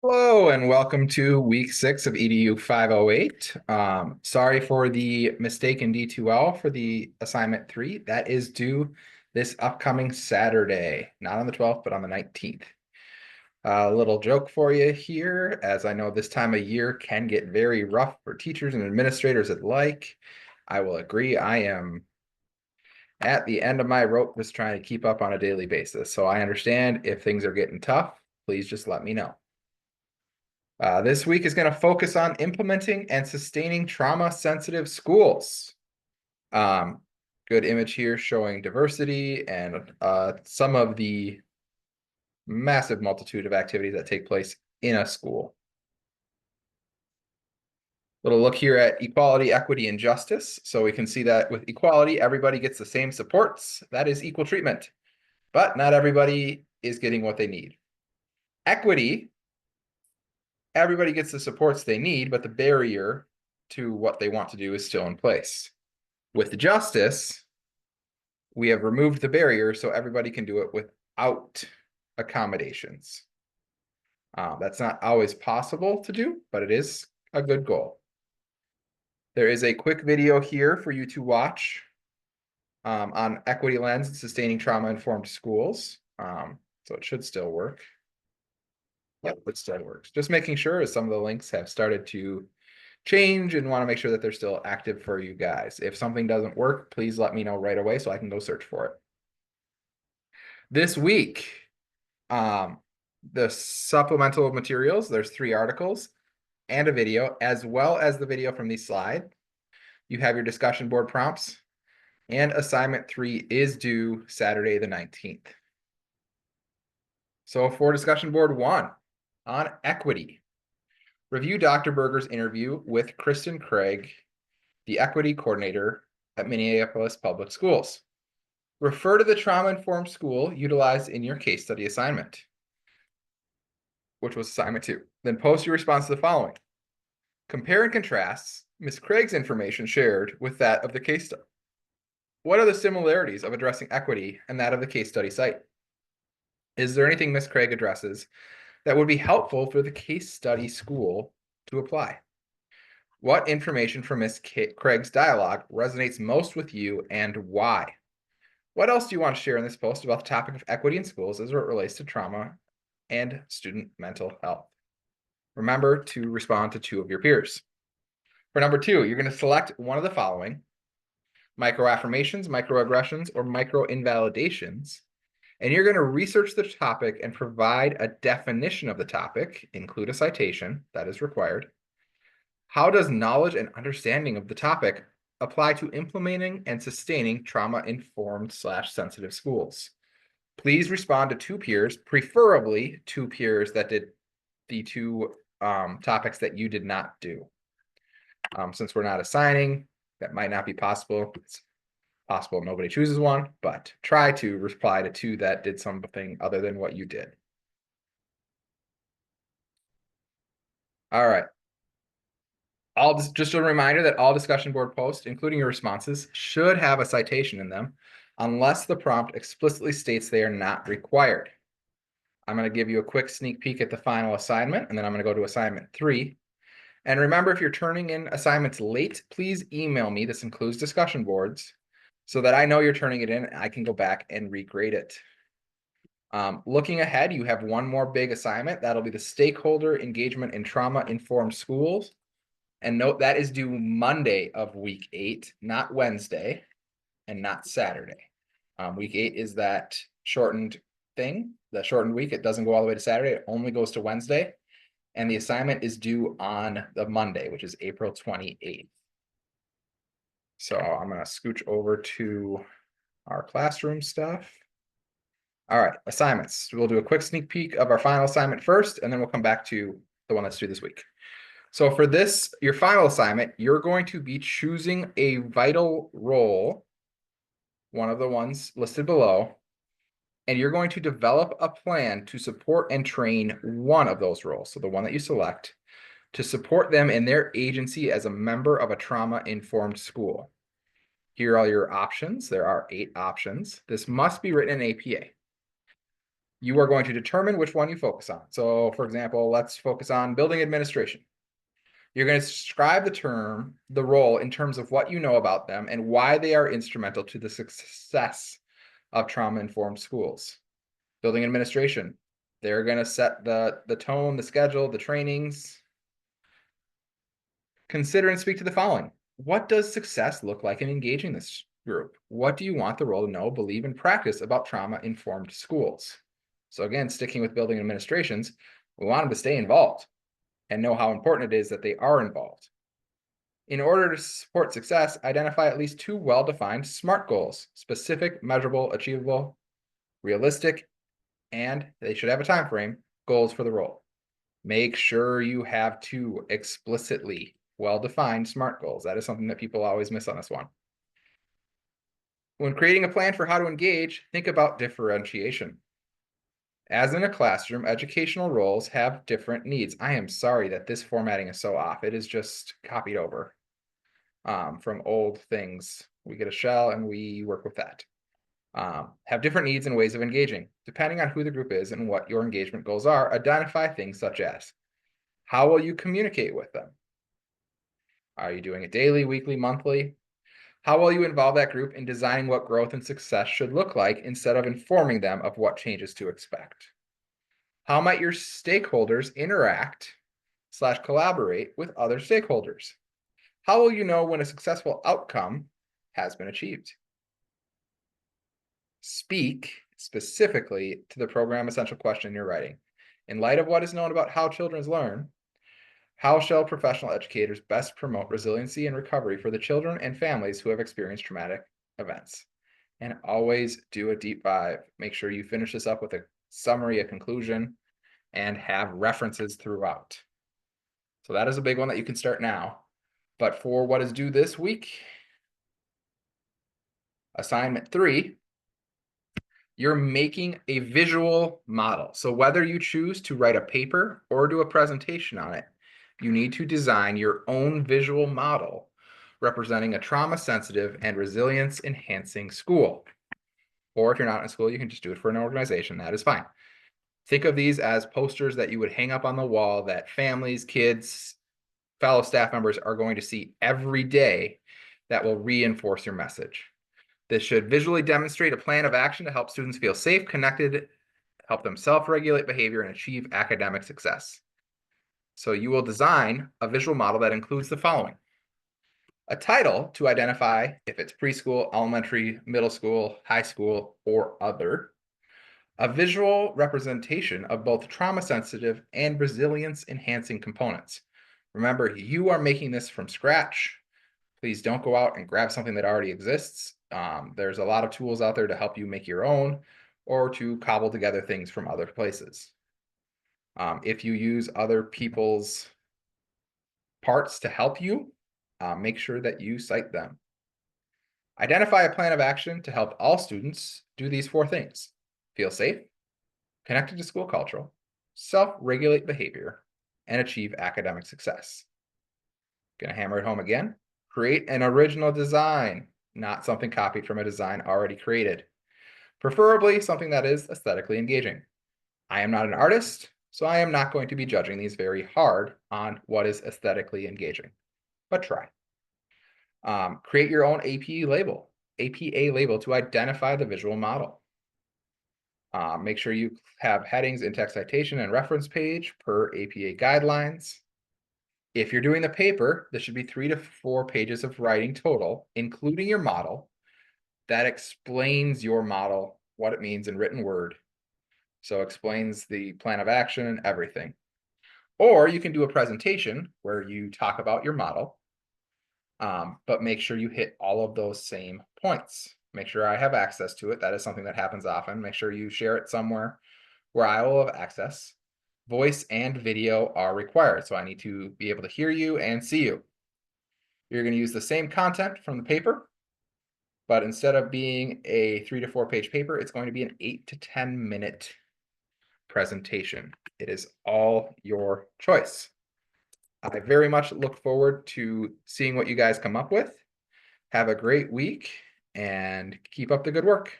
Hello and welcome to week 6 of EDU 508. Sorry for the mistake in D2L for the assignment 3. That is due this upcoming Saturday, not on the 12th, but on the 19th. A little joke for you here, as I know this time of year can get very rough for teachers and administrators alike. I will agree. I am at the end of my rope just trying to keep up on a daily basis. So I understand if things are getting tough, please just let me know. This week is going to focus on implementing and sustaining trauma-sensitive schools. Um, Good image here showing diversity and some of the massive multitude of activities that take place in a school. Little look here at equality, equity, and justice. So we can see that with equality, everybody gets the same supports. That is equal treatment, but not everybody is getting what they need. Equity, everybody gets the supports they need, but the barrier to what they want to do is still in place. With the justice, we have removed the barrier so everybody can do it without accommodations. That's not always possible to do, but it is a good goal. There is a quick video here for you to watch on Equity Lens and Sustaining Trauma-Informed Schools. So it should still work. Yep, it still works. Just making sure as some of the links have started to change and want to make sure that they're still active for you guys. If something doesn't work, please let me know right away so I can go search for it. This week, the supplemental materials, there's 3 articles and a video, as well as the video from these slides. You have your discussion board prompts, and assignment 3 is due Saturday the 19th. So for discussion board 1 on equity, review Dr. Berger's interview with Kristen Craig, the equity coordinator at Minneapolis Public Schools. Refer to the trauma-informed school utilized in your case study assignment, which was assignment 2. Then post your response to the following. Compare and contrast Ms. Craig's information shared with that of the case study. What are the similarities of addressing equity and that of the case study site? Is there anything Ms. Craig addresses that would be helpful for the case study school to apply? What information from Ms. Craig's dialogue resonates most with you and why? What else do you want to share in this post about the topic of equity in schools as it relates to trauma and student mental health? Remember to respond to 2 of your peers. For number 2, you're going to select one of the following: microaffirmations, microaggressions, or microinvalidations. And you're going to research the topic and provide a definition of the topic, include a citation that is required. How does knowledge and understanding of the topic apply to implementing and sustaining trauma-informed/sensitive schools? Please respond to 2 peers, preferably 2 peers that did the 2 topics that you did not do. Since we're not assigning, that might not be possible. It's possible nobody chooses one, but try to reply to 2 that did something other than what you did. All right. Just a reminder that all discussion board posts, including your responses, should have a citation in them, unless the prompt explicitly states they are not required. I'm going to give you a quick sneak peek at the final assignment, and then I'm going to go to assignment 3. And remember, if you're turning in assignments late, please email me. This includes discussion boards, so that I know you're turning it in and I can go back and regrade it. Looking ahead, you have one more big assignment. That'll be the stakeholder engagement in trauma-informed schools. And note that is due Monday of week 8, not Wednesday and not Saturday. Week 8 is that shortened thing, the shortened week. It doesn't go all the way to Saturday. It only goes to Wednesday. And the assignment is due on the Monday, which is April 28th. So I'm going to scooch over to our classroom stuff. All right, assignments. We'll do a quick sneak peek of our final assignment first, and then we'll come back to the one that's due this week. So for this, your final assignment, you're going to be choosing a vital role, one of the ones listed below, and you're going to develop a plan to support and train one of those roles, so the one that you select, to support them in their agency as a member of a trauma-informed school. Here are your options. There are 8 options. This must be written in APA. You are going to determine which one you focus on. So for example, let's focus on building administration. You're going to describe the role in terms of what you know about them and why they are instrumental to the success of trauma-informed schools. Building administration, they're going to set the tone, the schedule, the trainings. Consider and speak to the following. What does success look like in engaging this group? What do you want the role to know, believe, and practice about trauma-informed schools? So again, sticking with building administrations, we want them to stay involved and know how important it is that they are involved. In order to support success, identify at least 2 well-defined SMART goals: specific, measurable, achievable, realistic, and they should have a time frame, goals for the role. Make sure you have 2 explicitly well-defined SMART goals. That is something that people always miss on this one. When creating a plan for how to engage, think about differentiation. As in a classroom, educational roles have different needs. I am sorry that this formatting is so off. It is just copied over from old things. We get a shell and we work with that. Have different needs and ways of engaging. Depending on who the group is and what your engagement goals are, identify things such as: how will you communicate with them? Are you doing it daily, weekly, monthly? How will you involve that group in designing what growth and success should look like instead of informing them of what changes to expect? How might your stakeholders interact/collaborate with other stakeholders? How will you know when a successful outcome has been achieved? Speak specifically to the program essential question you're writing. In light of what is known about how children learn, how shall professional educators best promote resiliency and recovery for the children and families who have experienced traumatic events? And always do a deep dive. Make sure you finish this up with a summary, a conclusion, and have references throughout. So that is a big one that you can start now. But for what is due this week, assignment 3, you're making a visual model. So whether you choose to write a paper or do a presentation on it, you need to design your own visual model representing a trauma-sensitive and resilience-enhancing school. Or if you're not in school, you can just do it for an organization. That is fine. Think of these as posters that you would hang up on the wall that families, kids, fellow staff members are going to see every day that will reinforce your message. This should visually demonstrate a plan of action to help students feel safe, connected, help them self-regulate behavior, and achieve academic success. So you will design a visual model that includes the following: a title to identify if it's preschool, elementary, middle school, high school, or other. A visual representation of both trauma-sensitive and resilience-enhancing components. Remember, you are making this from scratch. Please don't go out and grab something that already exists. There's a lot of tools out there to help you make your own or to cobble together things from other places. If you use other people's parts to help you, make sure that you cite them. Identify a plan of action to help all students do these 4 things: feel safe, connected to school culture, self-regulate behavior, and achieve academic success. Gonna hammer it home again. Create an original design, not something copied from a design already created. Preferably something that is aesthetically engaging. I am not an artist, so I am not going to be judging these very hard on what is aesthetically engaging, but try. Create your own APA label to identify the visual model. Make sure you have headings in text citation and reference page per APA guidelines. If you're doing the paper, this should be 3 to 4 pages of writing total, including your model, that explains your model, what it means in written word. So explains the plan of action and everything. Or you can do a presentation where you talk about your model, but make sure you hit all of those same points. Make sure I have access to it. That is something that happens often. Make sure you share it somewhere where I will have access. Voice and video are required, so I need to be able to hear you and see you. You're going to use the same content from the paper, but instead of being a 3 to 4 page paper, it's going to be an 8 to 10 minute presentation. It is all your choice. I very much look forward to seeing what you guys come up with. Have a great week and keep up the good work.